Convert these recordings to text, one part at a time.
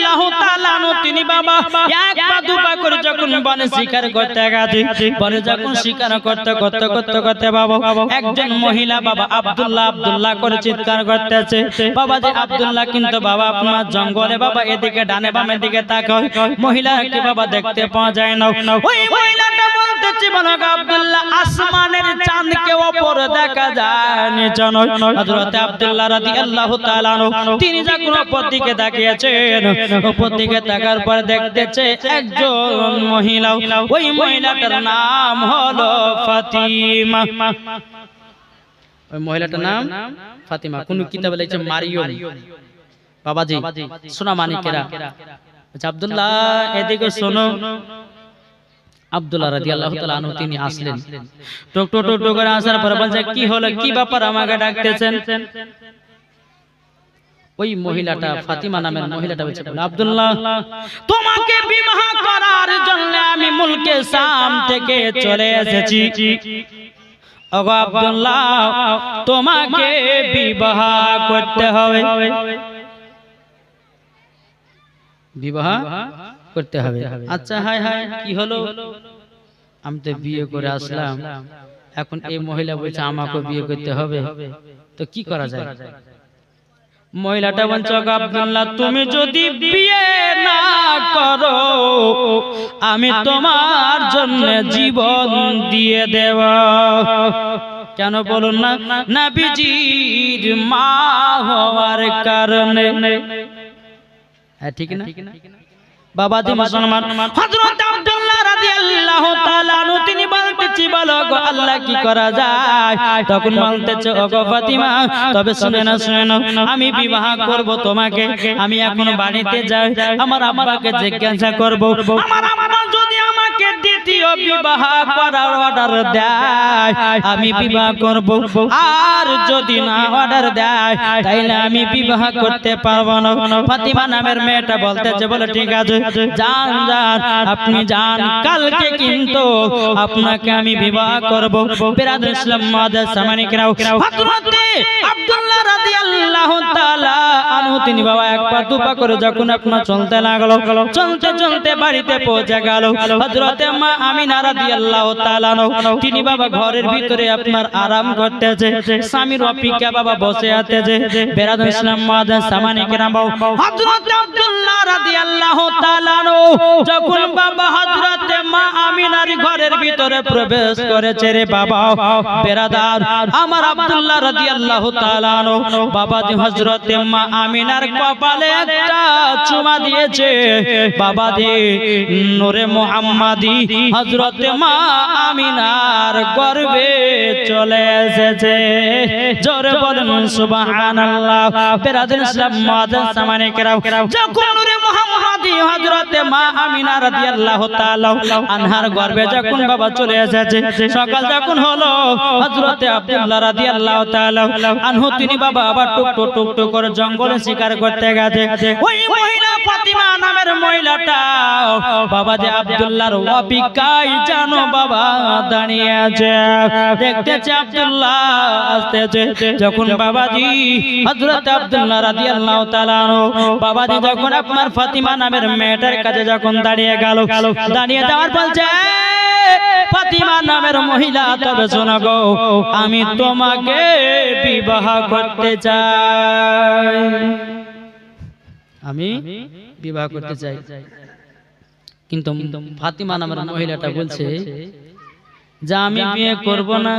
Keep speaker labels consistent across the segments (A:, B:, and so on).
A: রাদিয়াল্লাহু তাআলা আনহু তিনি বাবা এক পা দুপা করে যখন বনে শিকার করতে গেছে, বনে যখন শিকার করতে বাবা একজন মহিলা বাবা আব্দুল্লাহ করে চিৎকার করতেছে। বাবা যে আব্দুল্লাহ কিন্তু বাবা আপনার জঙ্গলে বাবা এদিকে ডানে বামে দিকে তাকায়, মহিলাকে বাবা দেখতে পাওয়া যায় না। ওই মহিলাটা বলতেছে, বলো আব্দুল্লাহ আসমানের চাঁদকে উপরে দেখা যায় নিচে নয়। হযরত আব্দুল্লাহ রাদিয়াল্লাহু তাআলা আনহু তিনি যখন উপর দিকে তাকিয়েছেন, উপর দিকে তাকার পর দেখতেছে একজন মহিলা, ওই মহিলাটার নাম হলো ফাতিমা। ওই মহিলাটার নাম ফাতিমা, কোন কিতাবে লেখছে মারিয়ম। বাবাজি সোনা মানিকেরা, আব্দুল্লাহ এদিকে শোনো। আব্দুল্লাহ রাদিয়াল্লাহু তাআলা আনহু তিনি আসলেন, টক টক টক করে আসার পর বলছে, কি হলো, কি ব্যাপার আমাকে ডাকতেছেন? ওই মহিলাটা ফাতিমা নামের মহিলাটা বলছে, আব্দুল্লাহ তোমাকে বিবাহ করার জন্য আমি মুলকে শাম থেকে চলে এসেছি। ওগো আব্দুল্লাহ তোমাকে বিবাহ করতে হবে, বিবাহ করতে হবে। আচ্ছা হায় হায় কি হলো, আমি তো বিয়ে করে আসলাম, এখন এই মহিলা বলছে আমাকে বিয়ে করতে হবে, তো কি করা যায়? মহিলাটা বলছে, আব্দুল্লাহ তুমি যদি বিয়ে না করো আমি তোমার জন্য জীবন দিয়ে দেব। কেন বলুন না, নবীজির মা হওয়ার কারণে। হ্যাঁ ঠিক না বাবাজি মুসলমান? হযরত আব্দুল্লাহ রাদিয়াল্লাহু তাআলা আনহু তিনি বলতেছি, বলো গো আল্লাহ কি করা যায়? তখন বলতেছে, ওগো ফাতিমা তবে শুনে নাও, আমি বিবাহ করব তোমাকে। আমি এখন বাড়িতে যাই, আমার আব্বাকে জিজ্ঞাসা করব, আমার আব্বা যদি আমাকে দ্বিতীয় বিবাহ করার অর্ডার দেয় আমি বিবাহ করব, আর যদি না অর্ডার দেয় তাইলে আমি বিবাহ করতে পারবো না। ফাতিমা নামের মেয়েটা বলতেছে, বলে ঠিক আছে যান যান আপনি যান, কালকে কিন্তু আপনাকে আমি বিবাহ করব। বিরাদর ইসলাম মাদার সামানিকরাও, হযরত আব্দুল্লাহ রাদিয়াল্লাহু তাআলা আনহু তিনি বাবা এক পা দুপা করে যখন আপনার চলতে লাগলো, চলতে চলতে বাড়িতে পৌঁছে গেল। হযরত মা আমিনা রাদিয়াল্লাহু তাআলা আনহু তিনি বাবা ঘরের ভিতরে আপনার আরাম করতেছে, স্বামীর অপেক্ষা বাবা বসে আছে। বিরাদর ইসলাম মাদার সামানিকরাও, হযরত আব্দুল্লাহ রাদিয়াল্লাহু তাআলা আনহু যখন বাবা হযরত মা আমিনার ঘরের ভিতরে প্রবেশ করেছে, রে বাবা বেরাদার আমার আব্দুল্লাহ রাদিয়াল্লাহু তাআলা আনহু বাবাজি হযরত মা আমিনার কপালে একটা চুমা দিয়েছে। বাবাজি নূরে মুহাম্মাদি হযরত মা আমিনার গর্ভে চলে এসেছে। জোরে বলেন সুবহানাল্লাহ। বেরাদার ইসলাম মাদার সামানিকরাও, যখন নূরে মুহাম্মাদি হযরত মা আমিনা রাদিয়াল্লাহু তাআলা আনহার গর্ভে যখন বাবা চলে এসেছে, সকাল যখন হলো হযরত আব্দুল্লাহ রাদিয়াল্লাহু তাআলা আনহু তিনি বাবা আবার টুক টুক করে জঙ্গলে শিকার করতে গেছে। ওই মহিলা ফাতিমা নামের মহিলাটা বাবা যে আব্দুল্লাহর অপেক্ষায় জানো বাবা দাঁড়িয়ে আছে, দেখতেছে আব্দুল্লাহ আসতেছে। যখন বাবাজি হযরত আব্দুল্লাহ রাদিয়াল্লাহু তাআলা বাবাজি যখন আপনার ফাতিমা নামের মেয়েটার কাছে যখন দাঁড়িয়ে গেল, দাঁড়িয়ে যাওয়ার বলছে, ফাতিমা নামের মহিলা তবে শোনো গো, আমি তোমাকে বিবাহ করতে চাই, আমি বিবাহ করতে চাই। কিন্তু ফাতিমা নামের মহিলাটা বলছে যে আমি বিয়ে করব না।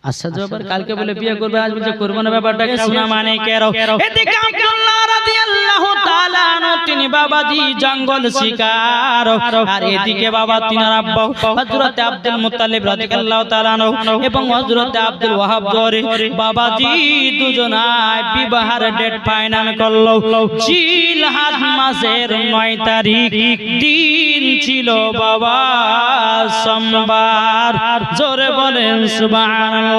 A: আচ্ছা জবার কালকে বলে বিয়ে করবে, আজ বলছে করব না, ব্যাপারটাকে শোনা মানে কেরো। এদিকে আব্দুল্লাহ রাদিয়াল্লাহু তাআলা আনহু তিনি বাবাজি জঙ্গল শিকার, আর এদিকে বাবা তিনার আব্বা হযরত আব্দুল মুত্তালিব রাদিয়াল্লাহু তাআলা আনহু এবং হযরত আব্দুল ওয়াহাব জোরে বাবাজি দুজনায় বিবাহের ডেট ফাইনাল করলো। জিলহজ মাসের 9 তারিখ দিন ছিল বাবা সোমবার। জোরে বলেন সুবহানাল্লাহ।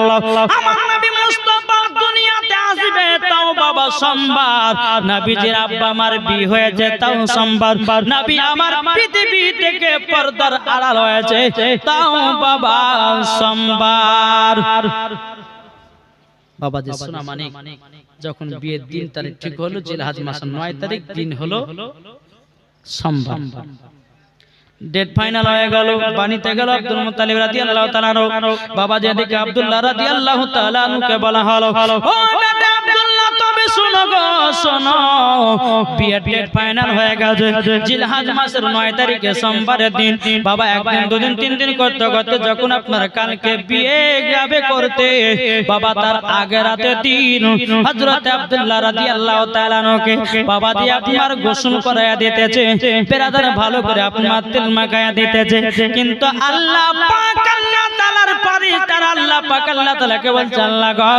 A: আমার নবী মুস্তাফা দুনিয়াতে আসবে তাও বাবা সোমবার, নবীজির আব্বা আমার বিয়ে হয়েছে তাও সোমবার, নবী আমার পৃথিবী থেকে পর্দার আড়াল হয়েছে তাও বাবা সোমবার। বাবা যে সোনা মানিক যখন বিয়ের দিন তারিখ ঠিক হলো, জিলহজ মাসের 9 তারিখ, দিন হলো সোমবার। ডেট ফাইনাল হয়ে গেল, বাণীতে গেল আব্দুল মুত্তালিব রাদিয়াল্লাহু তাআলা আনহু। বাবা যেদিকে আব্দুল্লাহ রাদিয়াল্লাহু তাআলা আনহুকে বলা হলো, ও বেটা আব্দুল্লাহ, তবে শোনো গো শোনো, বিয়ের ডেট ফাইনাল হয়ে গেছে, জিলহজ মাসের 9 তারিখে সোমবারের দিন। বাবা একদিন, দুদিন, 3 দিন করতে করতে যখন আপনার কালকে বিয়ে যাবে করতে, বাবা তার আগের রাতে দিন হযরত আব্দুল্লাহ রাদিয়াল্লাহু তাআলা আনহুকে বাবা দিয়ে আপনার গোসল করায়া দিতেছে, বেরাদার ভালো করে আপনার তেল মাখায়া দিতেছে। কিন্তু আল্লাহ পাক, আল্লাহ তাআলার ফেরেশতারা আল্লাহ পাক আল্লাহ তাআলাকে বলছে, আল্লাহ গো,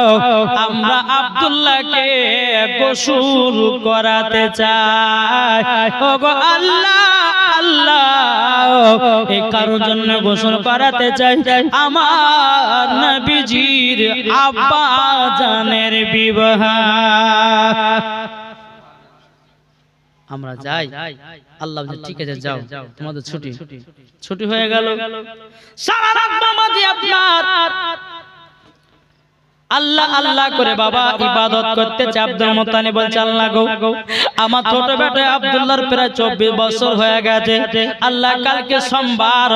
A: আমরা আব্দুল্লাহকে গোসল করাতে চাই। ওগো আল্লাহ, আল্লাহ এই কারোর জন্য গোসল করাতে চাই, আমার নবীজির আব্বা জানের বিবাহ। আমরা যাই, আল্লাহ বলে ঠিক আছে যাও, তোমাদের ছুটি। ছুটি হয়ে গেল, সারা রাত নামাজি আপনার আল্লাহ আল্লাহ করে বাবা ইবাদত করতেছে। আব্দুল মুত্তালিব বলছে, আল্লাহ গো, আমার ছোট বেটা আব্দুল্লাহর প্রায় 24 বছর হয়ে গেছে। আল্লাহ কালকে সোমবার,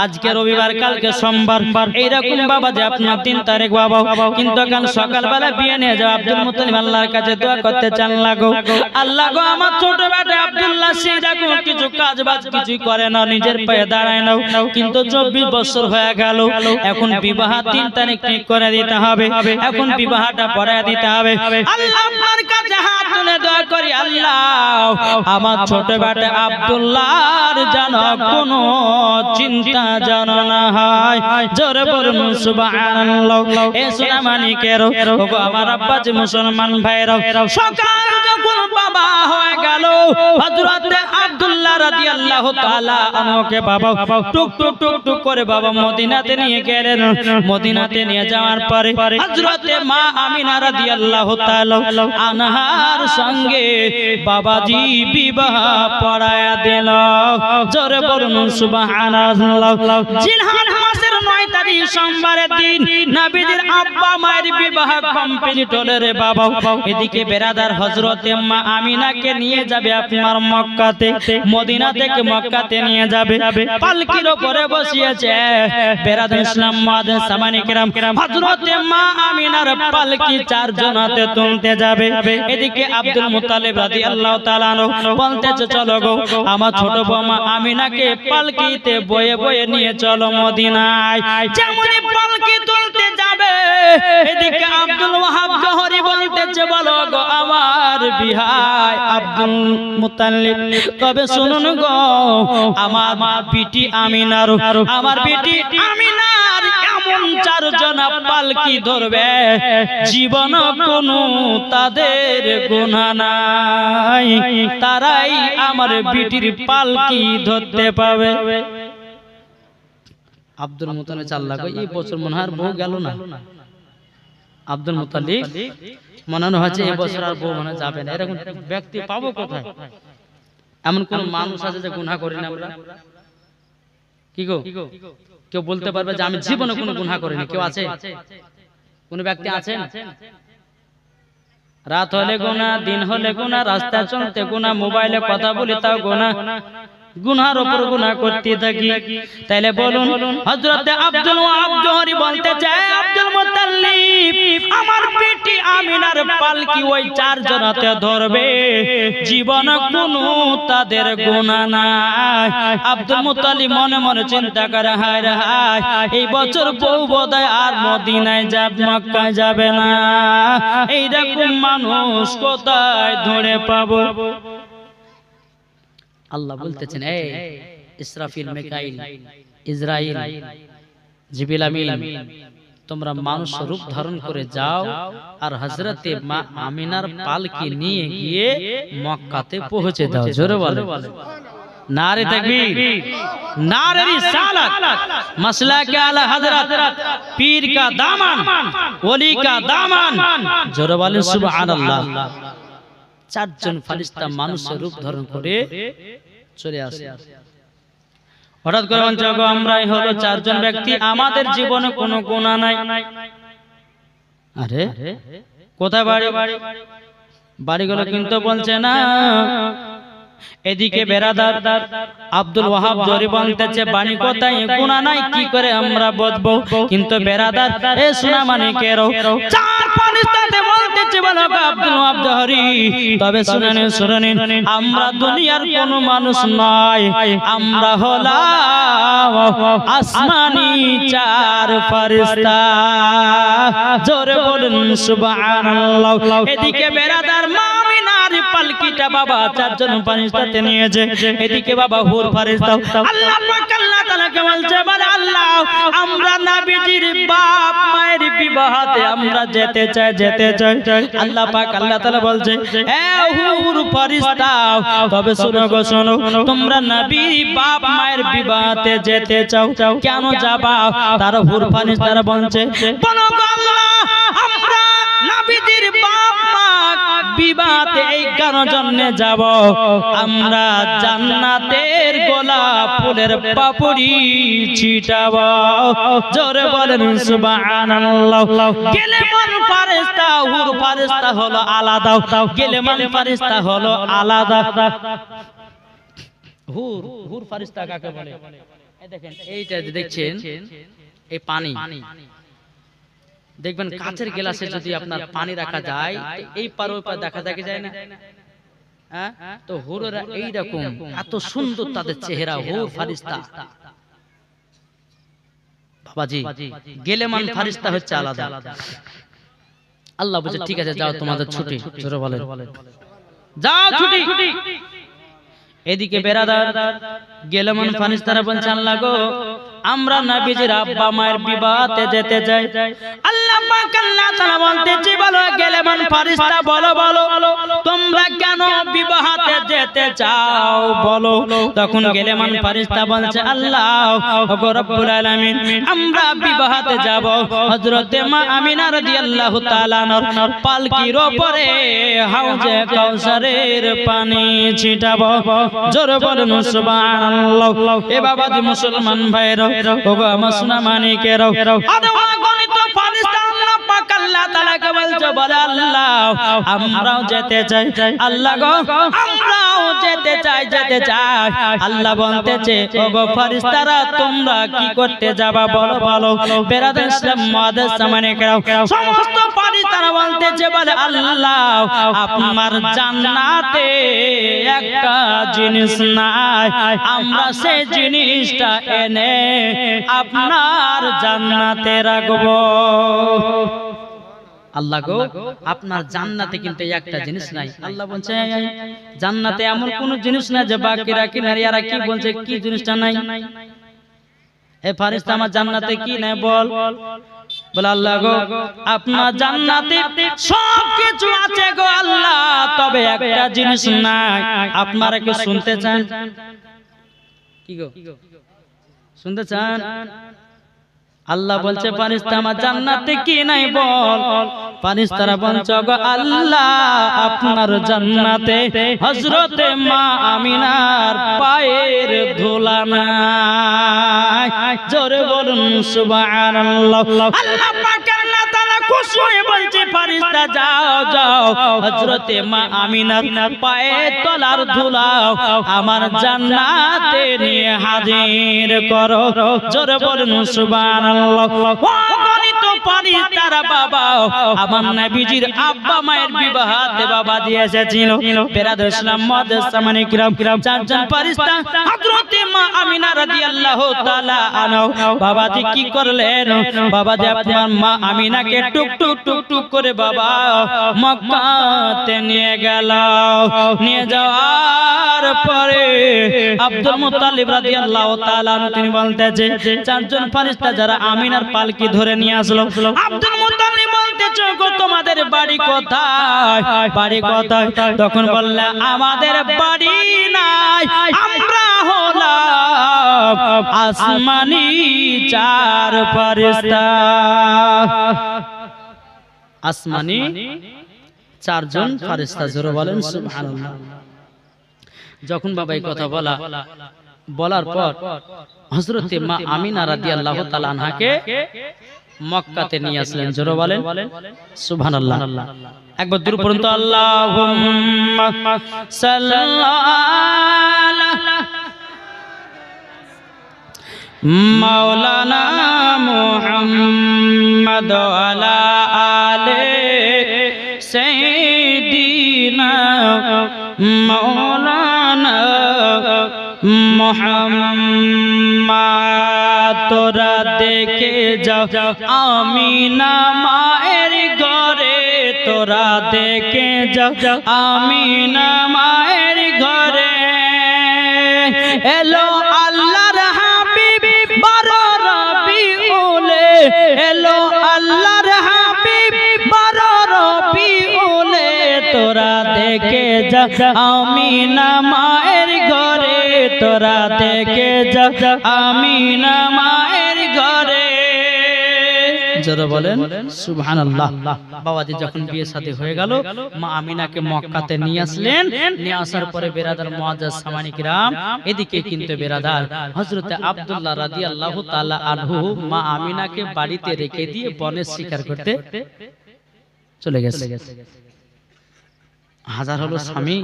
A: আজকে রবিবার, কালকে সোমবার, এইরকম বাবা যে আপনার 3 তারিখ বাবা, কিন্তু কাল সকালবেলা বিয়ে নিয়ে যাও। আব্দুল মুত্তালিব আল্লাহর কাছে দোয়া করতে চান, আল্লাহ গো, আল্লাহ গো, আমার ছোট বেটা আব্দুল্লাহ সেই রকম কিছু কাজ বাজ কিছুই করে না, নিজের পায়ে দাঁড়ায় না, কিন্তু 24 বছর হয়ে গেল, এখন বিবাহ 3 তারিখ ঠিক করে দিতে হবে, এখন বিবাহটা পড়ায় দিতে হবে। আল্লাহ আপনার কাছে হাত তুলে দোয়া করি, আল্লাহ আমার ছোট বেটা আব্দুল্লাহর যেন কোনো চিন্তা যেন না হয়। জোরে বলুন সুবহানাল্লাহ। এ সোনা মানিকের, ওগো আমার আব্বা যে মুসলমান ভাইরা, সকাল যখন বাবা হয়ে গেল, হযরত আব্দুল্লাহ রাদিয়াল্লাহু তাআলা আনহুকে বাবা টুক টুক টুক টুক করে বাবা মদিনাতে নিয়ে গেলেন। মদিনাতে নিয়ে যাওয়ার পরে হযরতে মা আমিনা রাদিয়াল্লাহু তাআলা আনহার সঙ্গে বাবাজি বিবাহ পড়ায়া দিল। জোরে বলুন সুবহানাল্লাহ। জিলহজ মাসের 9 তারিখ সোমবারের দিন নবীজির আব্বা মায়ের বিবাহ কমপ্লিট হলো রে বাবা। এদিকে বেরাদার হযরতে মা আমিনাকে নিয়ে যাবে আপনার মক্কাতে, মদিনা থেকে মক্কাতে নিয়ে যাবে, পালকির উপরে বসিয়েছে বেরাদার ইসলাম মুআজ্জিন সামানি কিরাম। হযরতে মা আমিনার পালকি 4 জনাতে তুলতে যাবে। এদিকে আব্দুল মুত্তালিব রাদিয়াল্লাহু তাআলা বলতেছে, চলো গো, আমার ছোট বৌমা আমিনাকে পালকিতে বয়ে বয়ে নিয়ে চলো মদিনায়। যেমনই পালকি তুলতে যাবে, এদিকে আব্দুল ওয়াহাব জোহরি বলতেছে, বলো গো আমার বিহাই আব্দুল মুত্তালিব, তবে শুনুন গো, আমার বিটি আমিনার, আমার বিটি আমিনার এমন 4 জনা পালকি ধরবে, জীবন কোনো তাদের গুনাহ নাই, তারাই আমার বিটির পালকি ধরতে পাবে। আব্দুল মুত্তালিব আল্লাহ গো, এই বছর মনে হয় বউ গেল না। আব্দুল মুত্তালিব মনে হচ্ছে এই বছর আর বউ মনে যাবে না। এরকম ব্যক্তি পাবো কোথায়? এমন কোন মানুষ আছে যে গুনাহ করি না আমরা? কি গো, কেউ বলতে পারবে যে আমি জীবনে কোনো গুনাহ করিনি? কেউ আছে? কোন ব্যক্তি আছেন? রাত হলে গুনাহ, দিন হলে গুনাহ, রাস্তায় চলতে গুনাহ, মোবাইলে কথা বলি তাও গুনাহ, গুনার উপর গুনাহ করতে থাকি। তাইলে বলুন, হযরতে আব্দুল ওয়াহাব জোহরি বলতে চায়, আব্দুল মুত্তালিব আমার বেটি আমিনার পালকি ওই 4 জনাতে ধরবে, জীবন কোনো তাদের গুনাহ নাই। আব্দুল মুত্তালিব মনে মনে চিন্তা করে, হায় রে হায়, এই বছর বউ বোধহয় আর মদিনায় যাবে, মক্কায় যাবে না। এইরকম মানুষ কোথায় ধরে পাবো? আল্লাহ বলতেছেন, এই ইসরাফিল, মিকাইল, ইসরাইল, জিবরিল আমিন, তোমরা মানুষ রূপ ধারণ করে যাও আর হযরতে মা আমিনার পালকি নিয়ে গিয়ে মক্কাতে পৌঁছে দাও। জোরে বলো নারে তাকবীর, নারে রিসালাত, মাসলাকে আলা হযরত, পীর কা দামান, ওলি কা দামান। জোরে বলেন সুবহানাল্লাহ। 4 জন ফেরেশতা মানুষের রূপ ধারণ করে চলে আসে। হঠাৎ করে বলছে, গো আমরাই হলো 4 জন ব্যক্তি, আমাদের জীবনে কোনো গুনাহ নাই। আরে কোথায় বাড়ি? বাড়িগুলো কিন্তু বলছে না। এদিকে বেরাদার আব্দুল ওয়াহাব জরি বলতেছে বাড়ি কোথায়, গুনাহ নাই, কি করে আমরা বুঝবো? কিন্তু বেরাদার এ সোনা মানিকেরও চার পানিস্তাতে বলতেছে বলো আব্দুল ওয়াহাব জহরি, তবে শুনেন আমরা দুনিয়ার কোনো মানুষ নয়, আমরা হলাম আসমানি চার ফেরেশতা। জোরে বলুন সুবহানাল্লাহ। এদিকে বেরাদার মামিনার পালকিটা বাবা চারজন ফেরেশতাতে নিয়েছে, এদিকে বাবা হুর ফেরেশতা। আল্লাহ পাক আল্লাহ তাআলাকে বলছে বলে আল্লাহ আমরা নবীজির বাপ মায়ের বিবাহতে আমরা যেতে চাই। আল্লাহ পাক আল্লাহ তাআলা বলছে এ হুর ফেরেশতা, তবে শোনো তোমরা নবী বাপ মায়ের বিবাহতে যেতে চাও, কেন যাবা? তার হুর ফেরেশতারা বলছে বলো আল্লাহ আমরা নবীজির বাপ মা বিবাহতে এই জন্য যাব, আমরা জান্নাতের গোলাপ ফুলের পাপড়ি ছিটাবো। জোরে বলেন সুবহানাল্লাহ। গেলেমান ফেরেশতা হুর ফেরেশতা হলো আলাদা, গেলেমান ফেরেশতা হলো আলাদা। হুর ফেরেশতা কাকে বলে? এই দেখেন, এইটা দেখছেন এই পানি, দেখবেন কাচের গ্লাসে যদি আপনার পানি রাখা যায় এই পার ওই পার দেখা যায় না? হ্যাঁ, তো হুররা এইরকম এত সুন্দর তাদের চেহারা, হুর ফেরেশতা। বাবাজি গেলেমান ফেরেশতা হচ্ছে আলাদা। আল্লাহ বলে ঠিক আছে যাও তোমাদের ছুটি, জোরে বলেন যাও ছুটি। এদিকে বেরাদার গেলেমান ফেরেশতারা বলছেন আল্লাহ গো আমরা নবীজির আব্বা মায়ের বিবাহতে যেতে চাই। আল্লাহ পাক আল্লাহ তাআলা বলতেছে বলো গেলেমান ফেরেশতা বলো তোমরা কেন বিবাহতে যেতে চাও বলো। তখন গেলেমান ফেরেশতা বলছে আল্লাহ ওগো রব্বুল আলামিন আমরা বিবাহতে যাব হযরতে মা আমিনা রাদিয়াল্লাহু তাআলা আনহার পালকির উপরে হাউজে কাউসারের পানি ছিটাবো। জোরে বলুন সুবহানাল্লাহ। এ বাবাজি মুসলমান ভাইরা ওগো আমার সোনা মানিকেরাও, গণিত ফেরেশতা আল্লাহ পাক আল্লাহ তাআলাকে বলছে বলে আল্লাহ আমরাও যেতে চাই। আল্লাহ গো আমরাও যেতে চাই। আল্লাহ বলতেছে ওগো ফেরেশতারা তোমরা কি করতে যাবা বলো। বেরাদার ইসলাম মুআদ্দাস মানিকেরাও সমস্ত ফেরেশতারা বলতেছে বলে আল্লাহ আপনার জান্নাতে একটা জিনিস নাই, আমরা সেই জিনিসটা এনে আপনার জান্নাতে রাখবো। আল্লাহ গো আপনার জান্নাতে কিন্তু একটা জিনিস নাই। আল্লাহ বলছে জান্নাতে এমন কোন জিনিস না যে বাকি রাখি নারীরা কি বলছে কি জিনিসটা নাই? এ ফেরেশতা আমার জান্নাতে কি নাই বল। বলে আল্লাহ গো আপনার জান্নাতে সব কিছু আছে গো আল্লাহ, তবে একটা জিনিস নাই। আপনারা কি শুনতে চান? কি গো শুনতে চান? আল্লাহ বলছে ফেরেশতা আমার জান্নাতে কি নাই বল। ফেরেশতারা বলছে গো আল্লাহ আপনার জান্নাতে হযরতে মা আমিনার পায়ের ধুলা নাই। জোরে বলুন সুবহানাল্লাহ। আল্লাহ পাক আল্লাহ তাআলা খুশি হয়ে বলছে ফেরেশতা যাও হযরতে মা আমিনার পায়ের তলার ধুলা আমার জান্নাতে নিয়ে হাজির করো। জোরে বলুন সুবহানাল্লাহ। গণিত ফেরেশতারা বাবা আমার নবীজির আব্বা মায়ের বিবাহতে বাবা দিয়ে এসেছিল। বেরাদার ইসলাম মুআদ্দাস মানিকেরাও চারজন ফেরেশতা হযরতে মা আমিনা রাদিয়াল্লাহু তাআলা আনহা বাবাজি কি করলেন? বাবাজি আপনার মা আমিনাকে টুক টুক করে বাবা মক্কাতে নিয়ে গেল। নিয়ে যাওয়ার পরে আব্দুল মুত্তালিব রাদিয়াল্লাহু তাআলা তিনি বলতেছে চারজন ফেরেশতা যারা আমিনার পালকি ধরে নিয়ে আসলো, আব্দুল মুত্তালিব বলতেছে গো তোমাদের বাড়ি কোথায়? তখন বললে আমাদের বাড়ি নাই, আমরা হলাম আসমানি চার ফেরেশতা। আসমানি চারজন ফেরেশতা। জোরে বলেন সুবহানাল্লাহ। যখন বাবা এই কথা বলার পর হযরতে মা আমিনা রাদিয়াল্লাহু তাআলা আনহাকে মক্কাতে নিয়ে আসলেন। জোরে বলেন সুবহানাল্লাহ। একবার দূর পর্যন্ত আল্লাহুম্মা সাল্লাল্লাহু মাওলানা মুহাম্মদ আলা আলে সাইয়্যিদিনা মাওলানা মুহাম্মদ। তোরা দেখে যাও আমিনা মায়ের ঘরে, তোরা দেখে যাও আমিনা মায়ের ঘরে। এলো আল্লাহর হাবিব বারো রবিউলে, এলো আল্লাহর হাবিব বারো রবিউলে। তোরা দেখে যা আমিনা মায়ের ঘরে, তোরা দেখে যা আমিনা মায়ের ঘরে। যারা বলেন সুবহানাল্লাহ। বাবাজি যখন বিয়ে শাদী হয়ে গেল, মা আমিনাকে মক্কাতে নিয়ে আসলেন। নিয়ে আসার পরে বেরাদার মুআজ্জাজ সামানী কিরাম, এদিকে কিন্তু বেরাদার হযরতে আব্দুল্লাহ রাদিয়াল্লাহু তাআলা আনহু মা আমিনাকে বাড়িতে রেখে দিয়ে বনে শিকার করতে চলে গেছে। হাজার হলো স্বামী,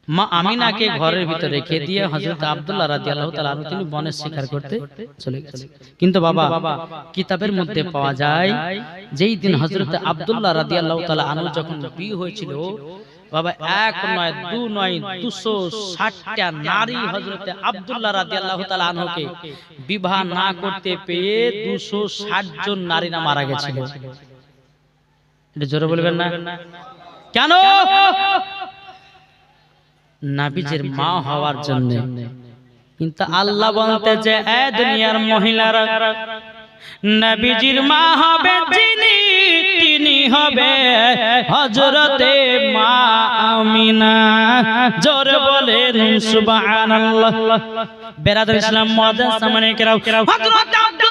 A: মা আমিনাকে ঘরের ভিতরে রেখে দিয়ে হযরত আব্দুল্লাহ রাদিয়াল্লাহু তাআলা আনহু তিনি বনে শিকার করতে চলে গেছেন। কিন্তু বাবা কিতাবের মধ্যে পাওয়া যায়, যেই দিন হযরত আব্দুল্লাহ রাদিয়াল্লাহু তাআলা আনহু যখন বিয়ে হয়েছিল, বাবা এক নয় দু নয় 260টা নারী হযরত আব্দুল্লাহ রাদিয়াল্লাহু তাআলা আনহুকে বিবাহ না করতে পেয়ে 260 জন নারীরা মারা গেছিল। এটা জোরে বলবেন না কেন? নবীজির মা হওয়ার জন্য। কিন্তু আল্লাহ বলতে যে এ দুনিয়ার মহিলারা, নবীজির মা হবে যিনি, তিনি হবে হযরতে মা আমিনা। জোরে বলেন সুবহানাল্লাহ। বেরাদর ইসলাম মুআজ্জাজ সামানে কেরাম, হযরত